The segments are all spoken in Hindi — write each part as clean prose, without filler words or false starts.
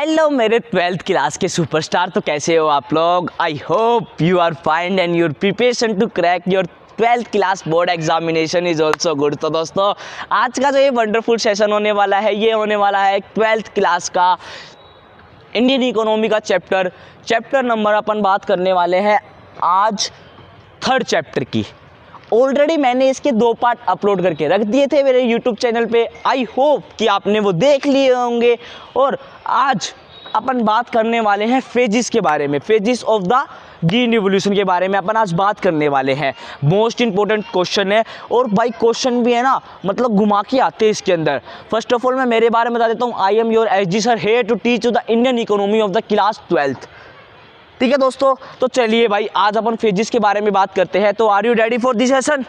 हेलो मेरे 12th क्लास के सुपरस्टार, तो कैसे हो आप लोग। I hope you are fine and your preparation to crack your 12th class board examination is also good. तो दोस्तों, आज का जो ये वंडरफुल सेशन होने वाला है, ये होने वाला है 12th क्लास का इंडियन इकोनॉमी का चैप्टर नंबर अपन बात करने वाले हैं आज 3rd चैप्टर की। ऑलरेडी मैंने इसके 2 पार्ट अपलोड करके रख दिए थे मेरे यूट्यूब चैनल पे। आई होप कि आपने वो देख लिए होंगे। और आज अपन बात करने वाले हैं फेजिस के बारे में, phases of the green revolution के बारे में अपन आज बात करने वाले हैं। मोस्ट इंपॉर्टेंट क्वेश्चन है और भाई क्वेश्चन भी है ना, मतलब घुमा के आते हैं इसके अंदर। फर्स्ट ऑफ ऑल मैं मेरे बारे में बता देता हूँ। I am your S G sir, here to teach you the Indian economy of the class 12th। ठीक है दोस्तों, तो चलिए भाई आज अपन फेजिस के बारे में बात करते हैं। तो are you ready for this session?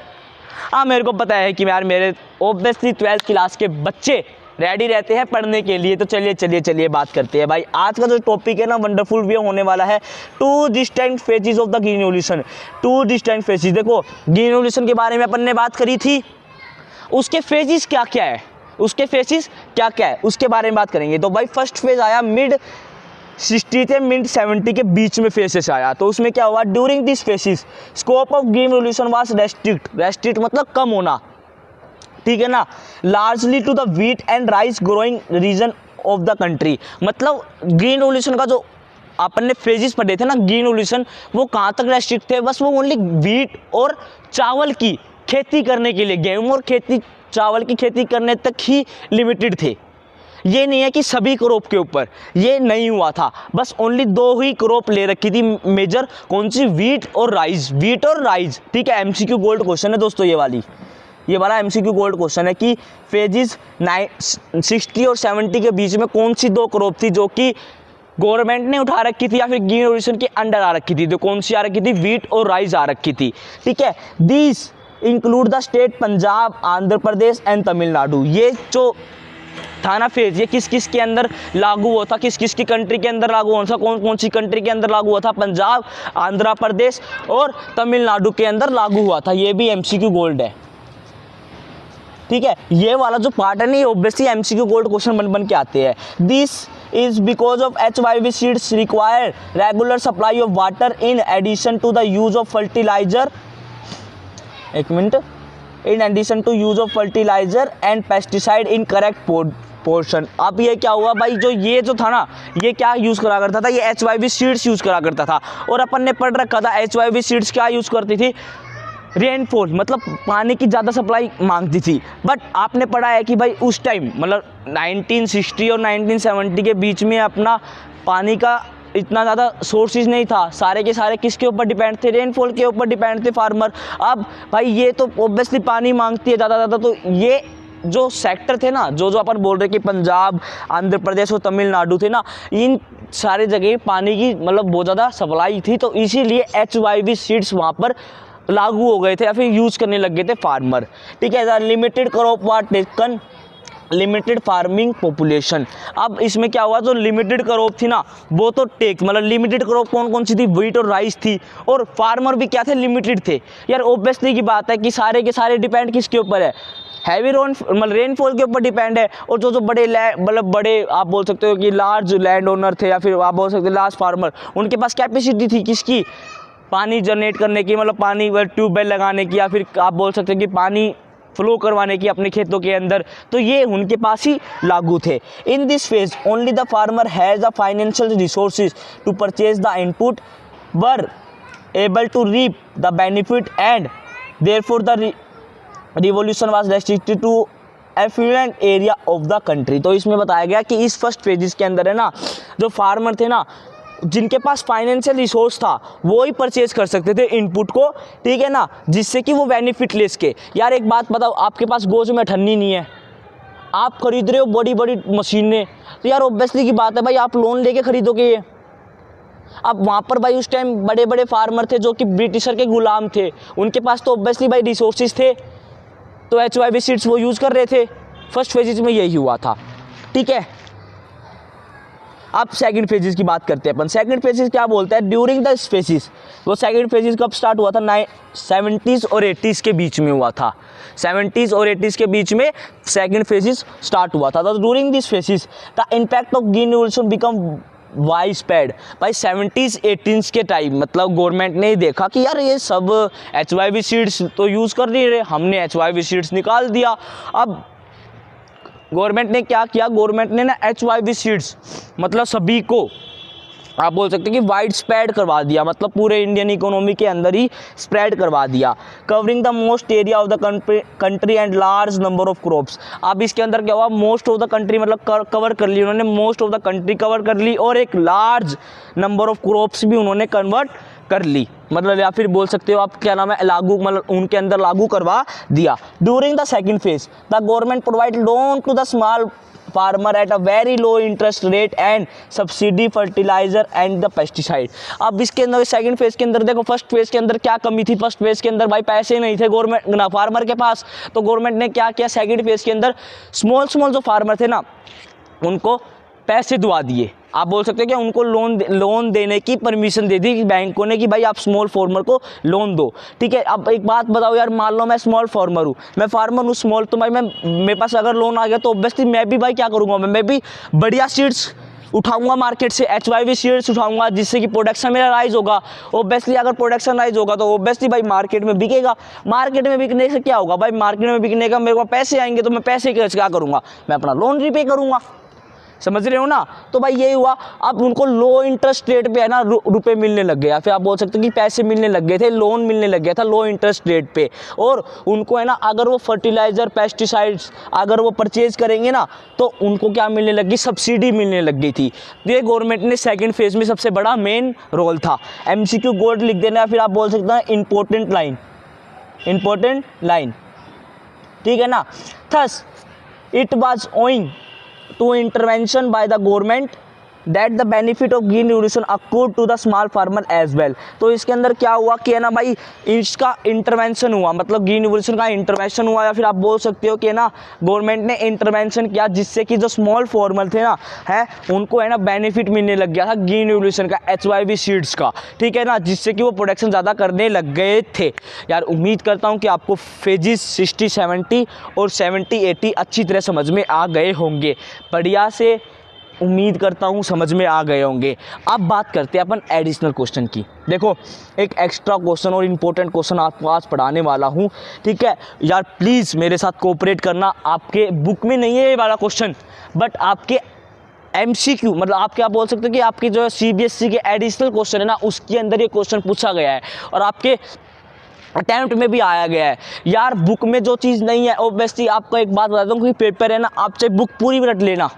हाँ, मेरे को पता है कि यार मेरे ऑब्वियसली 12th क्लास के बच्चे रेडी रहते हैं पढ़ने के लिए। तो चलिए बात करते हैं भाई। आज का जो टॉपिक है ना, वंडरफुल वे होने वाला है 2 distinct phases of the green revolution. 2 distinct phases. देखो, ग्रीन रिवोल्यूशन के बारे में अपन ने बात करी थी, उसके फेजेस क्या क्या है, उसके बारे में बात करेंगे। तो भाई फर्स्ट फेज आया मिड 60 से मिड 70 के बीच में फेसेस आया। तो उसमें क्या हुआ, during this phases scope of green revolution was restrict मतलब कम होना, ठीक है ना, largely to the wheat and rice growing region of the country. मतलब ग्रीन रिवोल्यूशन का जो अपन ने फेजेस पढ़े थे ना, ग्रीन रिवोल्यूशन वो कहाँ तक रेस्ट्रिक्ट थे, बस वो ओनली व्हीट और चावल की खेती करने के लिए, गेहूँ और चावल की खेती करने तक ही लिमिटेड थे। ये नहीं है कि सभी क्रॉप के ऊपर, ये नहीं हुआ था। बस ओनली 2 ही क्रॉप ले रखी थी मेजर, कौन सी, व्हीट और राइस। ठीक है, एमसीक्यू गोल्ड क्वेश्चन है दोस्तों, ये वाला एमसीक्यू गोल्ड क्वेश्चन है कि फेजेस 60 और 70 के बीच में कौन सी 2 क्रॉप थी जो कि गवर्नमेंट ने उठा रखी थी या फिर ग्रीन रिवोल्यूशन के अंडर आ रखी थी। तो कौन सी आ रखी थी, व्हीट और राइस आ रखी थी। ठीक है, this include the state Punjab, Andhra Pradesh and Tamil Nadu. ये जो था ना फेज, ये किस किस के अंदर लागू हुआ था, किस किस की कंट्री के अंदर लागू हुआ था, कौन सी कंट्री के अंदर लागू हुआ था, पंजाब, आंध्र प्रदेश और तमिलनाडु के अंदर लागू हुआ था। ये भी एमसीक्यू गोल्ड है। ठीक है, ये वाला जो पार्ट है ना, ये ऑब्वियसली एमसीक्यू गोल्ड क्वेश्चन बन के आते हैं। This is because of HYV seeds require regular supply of water in addition to the use of fertiliser, in addition to use of fertilizer and pesticide in correct portion। अब ये क्या हुआ भाई, ये जो था ना, ये क्या यूज़ करा करता था, ये HYV सीड्स यूज़ करा करता था। और अपन ने पढ़ रखा था HYV सीड्स क्या यूज़ करती थी, रेनफॉल मतलब पानी की ज़्यादा सप्लाई मांगती थी। बट आपने पढ़ा है कि भाई उस टाइम मतलब 1960 और 1970 के बीच में अपना पानी का इतना ज़्यादा सोर्सेज नहीं था। सारे के सारे किसके ऊपर डिपेंड थे, रेनफॉल के ऊपर डिपेंड थे फार्मर। अब भाई ये तो ऑब्वियसली पानी मांगती है ज़्यादा, तो ये जो सेक्टर थे ना, जो अपन बोल रहे कि पंजाब, आंध्र प्रदेश और तमिलनाडु थे ना, इन सारे जगह पानी की मतलब बहुत ज़्यादा सप्लाई थी। तो इसीलिए HYV सीड्स वहाँ पर लागू हो गए थे या फिर यूज़ करने लग गए थे फार्मर। ठीक है, लिमिटेड क्रॉप वार टेकन, लिमिटेड फार्मिंग पॉपुलेशन। अब इसमें क्या हुआ, जो लिमिटेड क्रॉप थी ना, वो तो मतलब लिमिटेड क्रॉप कौन सी थी, व्हीट और राइस थी। और फार्मर भी क्या थे, लिमिटेड थे। यार ऑब्वियसली की बात है कि सारे के सारे डिपेंड किसके ऊपर है, हैवी रेनफॉल के ऊपर डिपेंड है। और जो बड़े मतलब बड़े आप बोल सकते हो कि लार्ज लैंड ओनर थे या फिर आप बोल सकते हो लार्ज फार्मर, उनके पास कैपेसिटी थी किसकी, पानी जनरेट करने की, मतलब पानी ट्यूबवेल लगाने की, या फिर आप बोल सकते हो कि पानी फ्लो करवाने की अपने खेतों के अंदर। तो ये उनके पास ही लागू थे। In this phase only the farmer has the financial resources to purchase the input were able to reap the benefit and therefore the revolution was restricted to affluent area of the country. तो इसमें बताया गया कि इस फर्स्ट फेजेस के अंदर है ना, जो फार्मर थे ना, जिनके पास फाइनेंशियल रिसोर्स था वो ही परचेज कर सकते थे इनपुट को। ठीक है ना, जिससे कि वो बेनिफिट ले सके। यार एक बात बताओ, आपके पास गोज में ठन्नी नहीं है, आप खरीद रहे हो बड़ी बड़ी मशीनें, तो यार ऑब्वियसली की बात है भाई आप लोन लेके खरीदोगे ये। अब वहाँ पर भाई उस टाइम बड़े बड़े फार्मर थे जो कि ब्रिटिशर के गुलाम थे, उनके पास तो ऑब्वियसली भाई रिसोर्सेज थे, तो HYV सीड्स वो यूज़ कर रहे थे। फर्स्ट फेजेस में यही हुआ था। ठीक है, अब सेकंड फेजेस की बात करते हैं अपन। सेकंड फेजेस क्या बोलते हैं, ड्यूरिंग द फेजेस। वो सेकंड फेजेस कब स्टार्ट हुआ था, 70s और 80s के बीच में हुआ था। 70s और 80s के बीच में सेकंड फेजेस स्टार्ट हुआ था। तो during this phases the impact of green revolution become widespread. भाई 70s 80s के टाइम मतलब गवर्नमेंट ने देखा कि यार ये सब HYV सीड्स तो यूज़ कर नहीं रहे, हमने HYV सीड्स निकाल दिया। अब गवर्नमेंट ने क्या किया, गवर्नमेंट ने ना HYV सीड्स मतलब सभी को आप बोल सकते हैं कि वाइड स्प्रेड करवा दिया, मतलब पूरे इंडियन इकोनॉमी के अंदर ही स्प्रेड करवा दिया। Covering the most area of the country and large number of crops. अब इसके अंदर क्या हुआ, मोस्ट ऑफ द कंट्री मतलब कवर कर ली उन्होंने, most of the country cover कर ली और एक लार्ज नंबर ऑफ क्रॉप्स भी उन्होंने कन्वर्ट कर ली, मतलब या फिर बोल सकते हो आप क्या नाम है लागू, मतलब उनके अंदर लागू करवा दिया। During the second phase the government provide loan to the small farmer at a very low interest rate and subsidy fertiliser and the pesticide. अब इसके अंदर सेकंड फेज के अंदर देखो, फर्स्ट फेज के अंदर क्या कमी थी, फर्स्ट फेज के अंदर भाई पैसे नहीं थे गवर्नमेंट ना फार्मर के पास, तो गवर्नमेंट ने क्या किया, सेकंड फेज के अंदर स्मॉल जो फार्मर थे ना उनको पैसे दुआ दिए। आप बोल सकते हो कि उनको लोन देने की परमिशन दे दी बैंकों ने कि भाई आप स्मॉल फार्मर को लोन दो, ठीक है। अब एक बात बताओ यार, मान लो मैं स्मॉल फार्मर हूँ, मैं फार्मर हूँ स्मॉल, तो भाई मेरे पास अगर लोन आ गया तो ऑब्वियसली मैं भी भाई क्या करूँगा, मैं भी बढ़िया सीड्स उठाऊंगा मार्केट से, HYV सीड्स उठाऊंगा जिससे कि प्रोडक्शन मेरा राइज होगा। ऑब्वियसली अगर प्रोडक्शन राइज होगा तो ऑब्वियसली भाई मार्केट में बिकेगा, मार्केट में बिकने से क्या होगा भाई, मार्केट में बिकने का मेरे को पैसे आएंगे, तो मैं पैसे क्या करूँगा, मैं अपना लोन रीपे करूँगा, समझ रहे हो ना। तो भाई ये हुआ, अब उनको लो इंटरेस्ट रेट पे है ना रुपए मिलने लग गए, या फिर आप बोल सकते हो कि पैसे मिलने लग गए थे, लोन मिलने लग गया था लो इंटरेस्ट रेट पे। और उनको है ना अगर वो फर्टिलाइजर पेस्टिसाइड्स अगर वो परचेज करेंगे ना तो उनको क्या मिलने लगी, सब्सिडी मिलने लग गई थी। तो ये गवर्नमेंट ने सेकंड फेज में सबसे बड़ा मेन रोल था। MCQ कोड लिख देना, या फिर आप बोल सकते हैं इंपॉर्टेंट लाइन, ठीक है ना। Thus it was owing to intervention by the government that the benefit of green revolution accrued to the small farmer as well। तो इसके अंदर क्या हुआ कि है ना भाई इसका इंटरवेंशन हुआ, मतलब ग्रीन रिवोल्यूशन का इंटरवेंशन हुआ, या फिर आप बोल सकते हो कि ना गवर्नमेंट ने इंटरवेंशन किया जिससे कि जो स्मॉल फार्मर थे ना है उनको है ना बेनिफिट मिलने लग गया था ग्रीन रिवोल्यूशन का, HYV सीड्स का, ठीक है ना, जिससे कि वो प्रोडक्शन ज़्यादा करने लग गए थे। यार उम्मीद करता हूँ कि आपको फेजेस 60, 70 और 70, 80 अच्छी तरह समझ में आ गए होंगे, बढ़िया से उम्मीद करता हूँ समझ में आ गए होंगे। अब बात करते हैं अपन एडिशनल क्वेश्चन की। देखो एक एक्स्ट्रा क्वेश्चन और इम्पोर्टेंट क्वेश्चन आपको आज पढ़ाने वाला हूँ, ठीक है यार, प्लीज़ मेरे साथ कोऑपरेट करना। आपके बुक में नहीं है ये वाला क्वेश्चन, बट आपके MCQ मतलब आप क्या बोल सकते हो कि आपकी जो CBSE के एडिशनल क्वेश्चन है ना उसके अंदर ये क्वेश्चन पूछा गया है और आपके अटैम्प्ट में भी आया गया है। यार बुक में जो चीज़ नहीं है ऑब्वियसली आपको एक बात बताता हूँ कि पेपर है ना, आप चाहे बुक पूरी रट लेना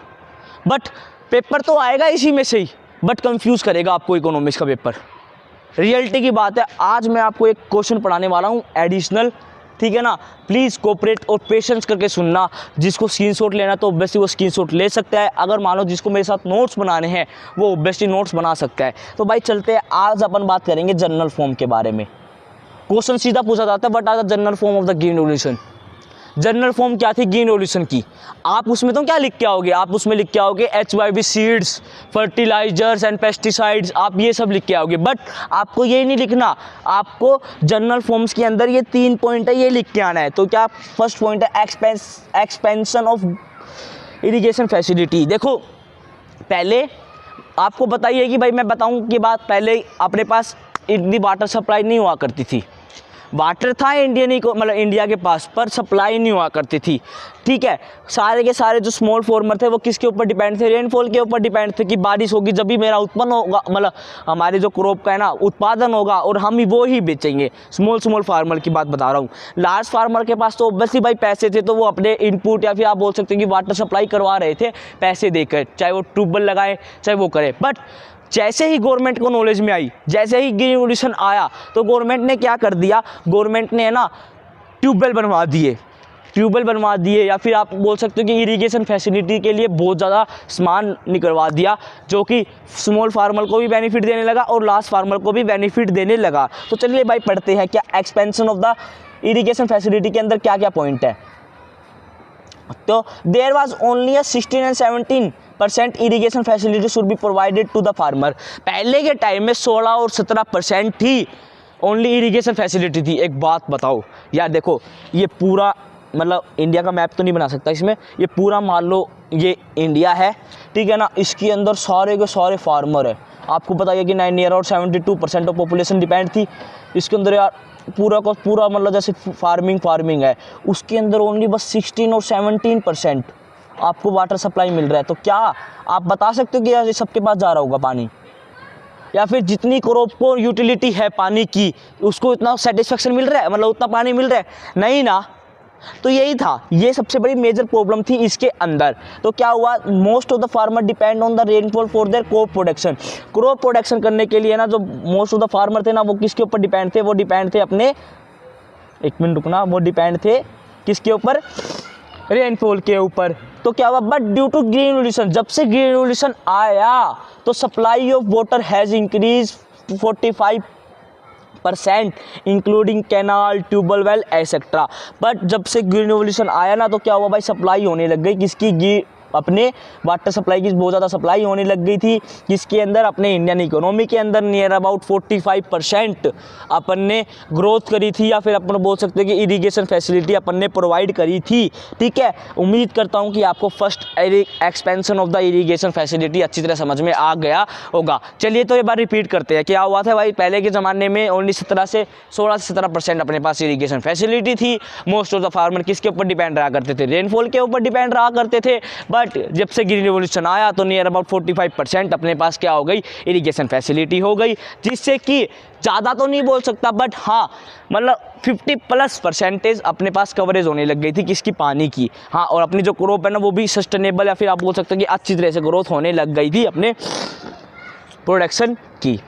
बट पेपर तो आएगा इसी में से ही, बट कंफ्यूज करेगा आपको इकोनॉमिक्स का पेपर, रियलिटी की बात है। आज मैं आपको एक क्वेश्चन पढ़ाने वाला हूँ एडिशनल, ठीक है ना। प्लीज़ कोऑपरेट और पेशेंस करके सुनना। जिसको स्क्रीनशॉट लेना तो ऑब्वियसली वो स्क्रीनशॉट ले सकता है, अगर मान लो जिसको मेरे साथ नोट्स बनाने हैं वो ऑब्वियसली नोट्स बना सकता है। तो भाई चलते हैं, आज अपन बात करेंगे जनरल फॉर्म के बारे में। क्वेश्चन सीधा पूछा जाता है, what are the general form of the green revolution. General form क्या थी ग्रीन रिवोल्यूशन की, आप उसमें तो क्या लिख के आओगे, आप उसमें लिख के आओगे HYV seeds, fertilisers and pesticides, आप ये सब लिख के आओगे। बट आपको ये नहीं लिखना, आपको जनरल फॉर्म्स के अंदर ये 3 पॉइंट है ये लिख के आना है। तो क्या फर्स्ट पॉइंट है एक्सपेंशन ऑफ इरिगेशन फैसिलिटी। देखो पहले आपको बताइए कि भाई मैं बताऊं कि बात, पहले अपने पास इतनी वाटर सप्लाई नहीं हुआ करती थी, वाटर था इंडियन को मतलब इंडिया के पास, पर सप्लाई नहीं हुआ करती थी, ठीक है। सारे के सारे जो स्मॉल फार्मर थे वो किसके ऊपर डिपेंड थे, रेनफॉल के ऊपर डिपेंड थे कि बारिश होगी जब भी मेरा उत्पन्न होगा, मतलब हमारे जो क्रॉप का है ना उत्पादन होगा और हम ही वो ही बेचेंगे। स्मॉल फार्मर की बात बता रहा हूँ। लार्ज फार्मर के पास तो ऑब्वियसली भाई पैसे थे, तो वो अपने इनपुट या फिर आप बोल सकते हो कि वाटर सप्लाई करवा रहे थे पैसे देकर, चाहे वो ट्यूबवेल लगाए चाहे वो करे। बट जैसे ही गवर्नमेंट को नॉलेज में आई, जैसे ही ग्रीन रिवोल्यूशन आया, तो गवर्नमेंट ने क्या कर दिया, गवर्नमेंट ने है ना ट्यूबवेल बनवा दिए, या फिर आप बोल सकते हो कि इरिगेशन फैसिलिटी के लिए बहुत ज़्यादा सामान निकलवा दिया, जो कि स्मॉल फार्मर को भी बेनिफिट देने लगा और लार्ज फार्मर को भी बेनिफिट देने लगा। तो चलिए भाई पढ़ते हैं क्या expansion of the irrigation facility के अंदर क्या क्या पॉइंट है। तो there was only 16 and 17 60% irrigation facility should be provided to the farmer. पहले के टाइम में 16 और 17% ही ओनली इरीगेशन फैसिलिटी थी। एक बात बताओ यार, देखो ये पूरा मतलब इंडिया का मैप तो नहीं बना सकता इसमें, ये पूरा मान लो ये इंडिया है, ठीक है ना, इसके अंदर सारे के सारे फार्मर है। आपको पता है कि 9 ईयर और 72% ऑफ पॉपुलेशन डिपेंड थी इसके अंदर यार, पूरा का पूरा मतलब जैसे फार्मिंग है, उसके अंदर ओनली बस 16 और 17% आपको वाटर सप्लाई मिल रहा है। तो क्या आप बता सकते हो कि यार सबके पास जा रहा होगा पानी, या फिर जितनी क्रॉप को यूटिलिटी है पानी की उसको इतना सेटिस्फेक्शन मिल रहा है, मतलब उतना पानी मिल रहा है? नहीं ना। तो यही था, ये सबसे बड़ी मेजर प्रॉब्लम थी इसके अंदर। तो क्या हुआ, most of the farmer depend on the rainfall for their crop production. Crop production करने के लिए ना जो मोस्ट ऑफ द फार्मर थे ना, वो किसके ऊपर डिपेंड थे? वो डिपेंड थे अपने, एक मिनट रुकना, वो डिपेंड थे किसके ऊपर? रेनफॉल के ऊपर। तो क्या हुआ, but due to green revolution, जब से ग्रीन रेवोल्यूशन आया तो supply of water has increase 45% including canal, tube well etcetera. But जब से ग्रीन रेवोल्यूशन आया ना तो क्या हुआ भाई, सप्लाई होने लग गई किसकी, अपने वाटर सप्लाई की बहुत ज़्यादा सप्लाई होने लग गई थी। किसके अंदर? अपने इंडियन इकोनॉमी के अंदर नियर अबाउट 45% अपन ने ग्रोथ करी थी, या फिर अपन बोल सकते हैं कि इरीगेशन फैसिलिटी अपन ने प्रोवाइड करी थी। ठीक है, उम्मीद करता हूँ कि आपको first expansion of the irrigation facility अच्छी तरह समझ में आ गया होगा। चलिए तो एक बार रिपीट करते हैं क्या हुआ था भाई। पहले के ज़माने में ओनली 16 से 17% अपने पास इरीगेशन फैसिलिटी थी। मोस्ट ऑफ द फार्मर किसके ऊपर डिपेंड रहा करते थे? रेनफॉल के ऊपर डिपेंड रहा करते थे। बट जब से ग्रीन रेवोल्यूशन आया तो नियर अबाउट 45% अपने पास क्या हो गई, इरिगेशन फैसिलिटी हो गई, जिससे कि ज़्यादा तो नहीं बोल सकता बट हाँ मतलब 50+ % अपने पास कवरेज होने लग गई थी किसकी, पानी की। हाँ, और अपनी जो क्रॉप है ना वो भी सस्टेनेबल या फिर आप बोल सकते हैं कि अच्छी तरह से ग्रोथ होने लग गई थी अपने प्रोडक्शन की।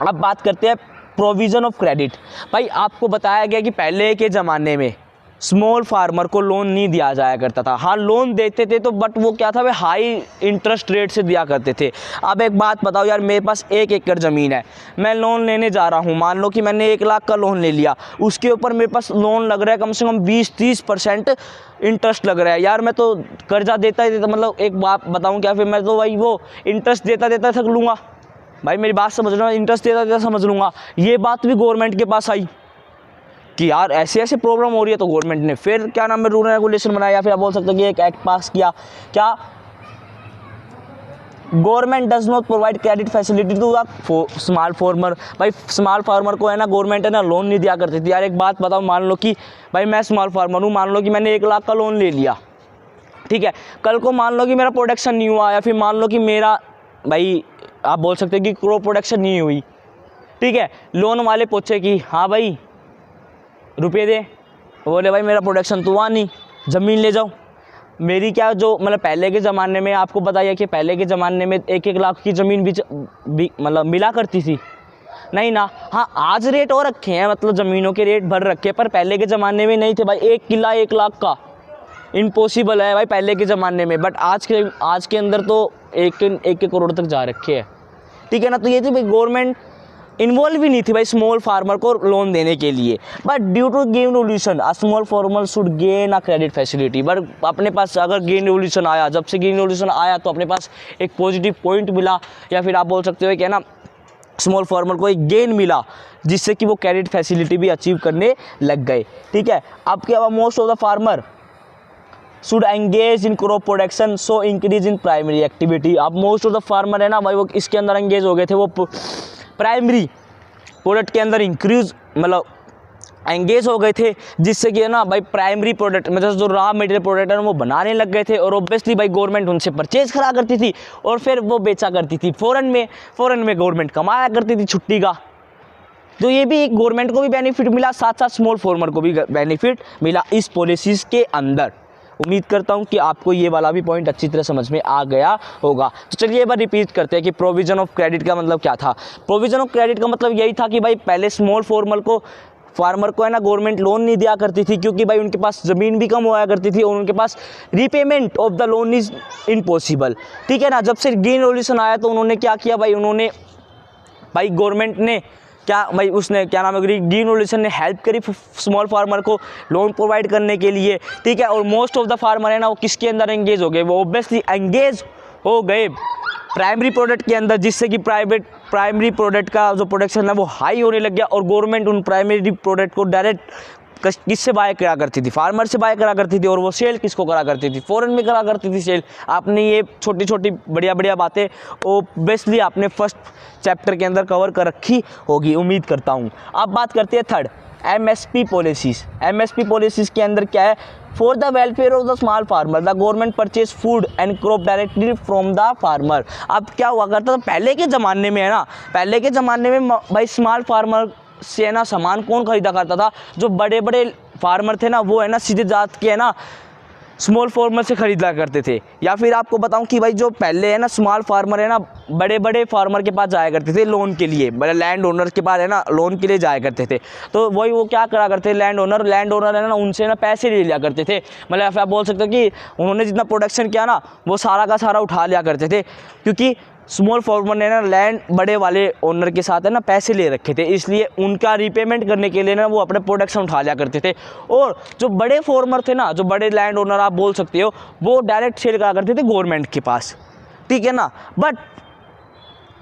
अब बात करते हैं प्रोविज़न ऑफ क्रेडिट। भाई आपको बताया गया कि पहले के ज़माने में स्मॉल फार्मर को लोन नहीं दिया जाया करता था। हाँ लोन देते थे तो बट वो क्या था, वे हाई इंटरेस्ट रेट से दिया करते थे। अब एक बात बताओ यार, मेरे पास 1 एकड़ ज़मीन है, मैं लोन लेने जा रहा हूँ, मान लो कि मैंने 1 लाख का लोन ले लिया, उसके ऊपर मेरे पास लोन लग रहा है कम से कम 20-30% इंटरेस्ट लग रहा है। यार मैं तो कर्जा देता ही देता, मतलब एक बात बताऊँ क्या, फिर मैं तो भाई वो इंटरेस्ट देता देता थक लूँगा। भाई मेरी बात समझ लो, इंटरेस्ट देता देता समझ लूँगा। ये बात भी गवर्नमेंट के पास आई कि यार ऐसे ऐसे प्रॉब्लम हो रही है, तो गवर्नमेंट ने फिर क्या नाम है रूल रेगुलेशन बनाया, या फिर आप बोल सकते हैं कि एक एक्ट पास किया। क्या government does not provide credit facility to the small farmer. भाई स्मॉल फार्मर को है ना गवर्नमेंट है ना लोन नहीं दिया करती थी। यार एक बात बताओ, मान लो कि भाई मैं स्मॉल फार्मर हूँ, मान लो कि मैंने 1 लाख का लोन ले लिया, ठीक है, कल को मान लो कि मेरा प्रोडक्शन नहीं हुआ, या फिर मान लो कि मेरा भाई आप बोल सकते हैं कि क्रॉप प्रोडक्शन नहीं हुई, ठीक है, लोन वाले पूछे कि हाँ भाई रुपये दे, बोले भाई मेरा प्रोडक्शन तो हुआ नहीं, ज़मीन ले जाओ। मेरी क्या जो मतलब पहले के ज़माने में आपको बताइए कि पहले के ज़माने में 1-1 लाख की ज़मीन भी मतलब मिला करती थी, नहीं ना। हाँ आज रेट और रखे हैं, मतलब ज़मीनों के रेट भर रखे, पर पहले के ज़माने में नहीं थे भाई। 1 किला 1 लाख का इम्पॉसिबल है भाई पहले के ज़माने में, बट आज के अंदर तो 1 करोड़ तक जा रखे हैं, ठीक है ना। तो ये थी भाई गवर्नमेंट इन्वॉल्व भी नहीं थी भाई स्मॉल फार्मर को लोन देने के लिए। But due to green revolution a small farmer should gain a credit facility. But अपने पास अगर ग्रीन रेवोल्यूशन आया, जब से ग्रीन रेवोल्यूशन आया तो अपने पास एक पॉजिटिव पॉइंट मिला, या फिर आप बोल सकते हो कि ना स्मॉल फार्मर को एक गेन मिला, जिससे कि वो क्रेडिट फैसिलिटी भी अचीव करने लग गए, ठीक है। अब क्या हुआ, most of the farmer should engage in crop production so increase in primary activity. अब मोस्ट ऑफ द फार्मर है ना भाई वो इसके अंदर एंगेज हो गए थे, वो प्राइमरी प्रोडक्ट के अंदर इंक्रीज मतलब एंगेज हो गए थे, जिससे कि है ना भाई प्राइमरी प्रोडक्ट मतलब जो रॉ मटेरियल प्रोडक्ट है वो बनाने लग गए थे। और ऑब्वियसली भाई गवर्नमेंट उनसे परचेज करा करती थी और फिर वो बेचा करती थी फॉरेन में गवर्नमेंट कमाया करती थी छुट्टी का। तो ये भी एक गवर्नमेंट को भी बेनिफिट मिला, साथ साथ स्मॉल फार्मर को भी बेनिफिट मिला इस पॉलिसीज़ के अंदर। उम्मीद करता हूँ कि आपको ये वाला भी पॉइंट अच्छी तरह समझ में आ गया होगा। तो चलिए एक बार रिपीट करते हैं कि प्रोविज़न ऑफ क्रेडिट का मतलब क्या था। प्रोविज़न ऑफ क्रेडिट का मतलब यही था कि भाई पहले स्मॉल फार्मर को है ना गवर्नमेंट लोन नहीं दिया करती थी, क्योंकि भाई उनके पास ज़मीन भी कम हुआ करती थी और उनके पास repayment of the loan is impossible, ठीक है ना। जब से ग्रीन रेवोल्यूशन आया तो उन्होंने क्या किया भाई गवर्नमेंट ने क्या भाई उसने क्या नाम है ग्रीन रेवोल्यूशन ने हेल्प करी स्मॉल फार्मर को लोन प्रोवाइड करने के लिए, ठीक है। और मोस्ट ऑफ द फार्मर है ना वो किसके अंदर एंगेज हो गए, वो ऑब्वियसली एंगेज हो गए प्राइमरी प्रोडक्ट के अंदर, जिससे कि प्राइमरी प्रोडक्ट का जो प्रोडक्शन है वो हाई होने लग गया और गवर्नमेंट उन प्राइमरी प्रोडक्ट को डायरेक्ट किससे बाय करा करती थी, फार्मर से बाय करा करती थी, और वो सेल किसको करा करती थी, फॉरेन में करा करती थी सेल। आपने ये छोटी छोटी बढ़िया बढ़िया बातें ओब्वियसली आपने फर्स्ट चैप्टर के अंदर कवर कर रखी होगी, उम्मीद करता हूँ। अब बात करते हैं third, MSP policies. MSP policies के अंदर क्या है, for the welfare of the small farmer the government purchase food and crop directly from the farmer. अब क्या हुआ करता था पहले के ज़माने में, है ना, पहले के ज़माने में भाई स्मॉल फार्मर से है ना सामान कौन खरीदा करता था, जो बड़े बड़े फार्मर थे ना, वो है ना सीधे जात के है ना स्मॉल फार्मर से खरीदा करते थे। या फिर आपको बताऊं कि भाई जो पहले है ना स्मॉल फार्मर है ना बड़े बड़े फार्मर के पास जाया करते थे लोन के लिए, बड़े लैंड ओनर के पास है ना लोन के लिए जाया करते थे। तो वही वो क्या करा करते थे, लैंड ओनर है ना उनसे ना पैसे ले लिया करते थे। मतलब आप बोल सकते हो कि उन्होंने जितना प्रोडक्शन किया ना वो सारा का सारा उठा लिया करते थे, क्योंकि स्मॉल फार्मर ने ना लैंड बड़े वाले ओनर के साथ है ना पैसे ले रखे थे, इसलिए उनका रीपेमेंट करने के लिए ना वो अपने प्रोडक्शन उठा लिया करते थे। और जो बड़े फार्मर थे ना, जो बड़े लैंड ओनर आप बोल सकते हो, वो डायरेक्ट सेल करा करते थे गवर्नमेंट के पास, ठीक है ना।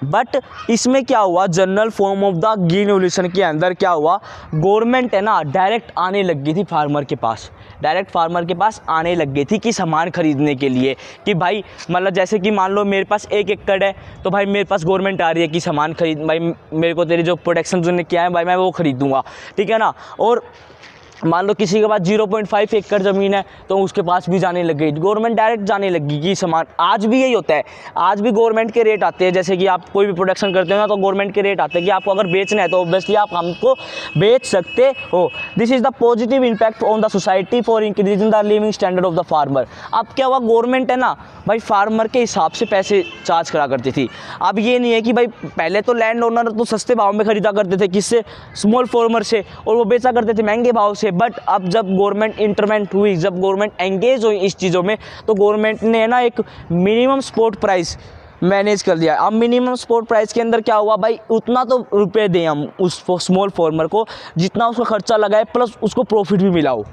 बट इसमें क्या हुआ, general form of the green revolution के अंदर क्या हुआ, गवर्नमेंट है ना डायरेक्ट आने लग गई थी फार्मर के पास, डायरेक्ट फार्मर के पास आने लग गई थी कि सामान खरीदने के लिए। कि भाई मतलब जैसे कि मान लो मेरे पास 1 एकड़ है, तो भाई मेरे पास गवर्नमेंट आ रही है कि सामान खरीद, भाई मेरे को तेरी जो प्रोडक्शन तूने किया है भाई मैं वो खरीदूँगा, ठीक है ना। और मान लो किसी के पास 0.5 एकड़ ज़मीन है, तो उसके पास भी जाने लग गई गवर्नमेंट, डायरेक्ट जाने लगी कि सामान। आज भी यही होता है, आज भी गवर्नमेंट के रेट आते हैं, जैसे कि आप कोई भी प्रोडक्शन करते हो ना तो गवर्नमेंट के रेट आते हैं कि आपको अगर बेचना है तो ऑब्वियसली आप हमको बेच सकते हो। This is the positive impact on the society for increasing the living standard of the farmer. अब क्या हुआ, गवर्नमेंट है ना भाई फार्मर के हिसाब से पैसे चार्ज करा करती थी। अब ये नहीं है कि भाई पहले तो लैंड ओनर तो सस्ते भाव में खरीदा करते थे, किससे, स्मॉल फार्मर से, और वो बेचा करते थे महंगे भाव से। बट अब जब गवर्नमेंट इंटरवेंट हुई, जब गवर्नमेंट एंगेज हुई इस चीज़ों में, तो गवर्नमेंट ने ना एक मिनिमम सपोर्ट प्राइस मैनेज कर दिया। अब मिनिमम सपोर्ट प्राइस के अंदर क्या हुआ, भाई उतना तो रुपए दें हम उस स्मॉल फार्मर को जितना उसका खर्चा लगा है, प्लस उसको प्रॉफिट भी मिला हो,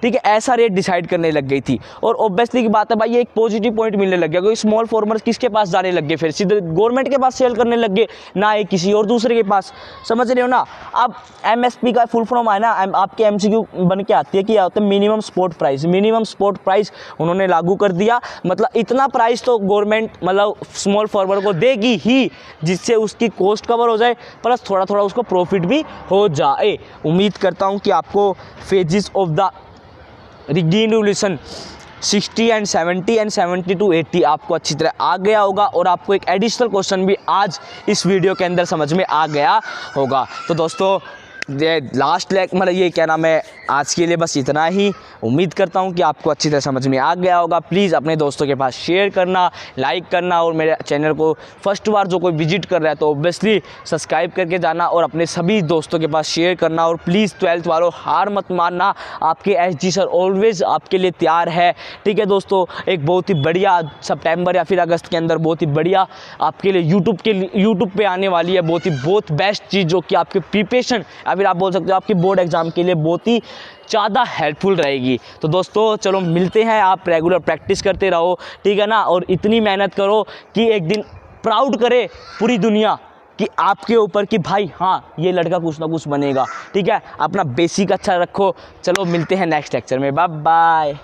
ठीक है, ऐसा रेट डिसाइड करने लग गई थी। और ऑब्वियसली की बात है भाई ये एक पॉजिटिव पॉइंट मिलने लग गया, क्योंकि स्मॉल फार्मर्स किसके पास जाने लग गए, फिर सीधे गवर्नमेंट के पास सेल करने लग गए, ना ही किसी और दूसरे के पास। समझ रहे हो ना। अब एमएसपी का फुल फॉर्म है ना, आपके एमसीक्यू बन के आती है कि क्या होता है, minimum support price. Minimum support price उन्होंने लागू कर दिया, मतलब इतना प्राइस तो गवर्नमेंट मतलब स्मॉल फार्मर को देगी ही, जिससे उसकी कॉस्ट कवर हो जाए, प्लस थोड़ा थोड़ा उसको प्रॉफिट भी हो जाए। उम्मीद करता हूँ कि आपको phases of the green revolution 60 and 70 and 70 to 80 आपको अच्छी तरह आ गया होगा, और आपको एक एडिशनल क्वेश्चन भी आज इस वीडियो के अंदर समझ में आ गया होगा। तो दोस्तों ये लास्ट मतलब ये क्या नाम है, आज के लिए बस इतना ही। उम्मीद करता हूँ कि आपको अच्छी तरह समझ में आ गया होगा। प्लीज़ अपने दोस्तों के पास शेयर करना, लाइक करना, और मेरे चैनल को फर्स्ट बार जो कोई विजिट कर रहा है तो ऑब्वियसली सब्सक्राइब करके जाना और अपने सभी दोस्तों के पास शेयर करना। और प्लीज़ 12th वालों हार मत मानना, आपके एसजी सर ऑलवेज़ आपके लिए तैयार है, ठीक है दोस्तों। एक बहुत ही बढ़िया सितंबर या फिर अगस्त के अंदर बहुत ही बढ़िया आपके लिए यूट्यूब पे आने वाली है, बहुत बेस्ट चीज़, जो कि आपके प्रिपरेशन या फिर आप बोल सकते हो आपके बोर्ड एग्जाम के लिए बहुत ही ज़्यादा हेल्पफुल रहेगी। तो दोस्तों चलो मिलते हैं, आप रेगुलर प्रैक्टिस करते रहो, ठीक है ना, और इतनी मेहनत करो कि एक दिन प्राउड करे पूरी दुनिया कि आपके ऊपर कि भाई हाँ ये लड़का कुछ ना कुछ बनेगा, ठीक है। अपना बेसिक अच्छा रखो। चलो मिलते हैं नेक्स्ट लेक्चर में, बाय बाय।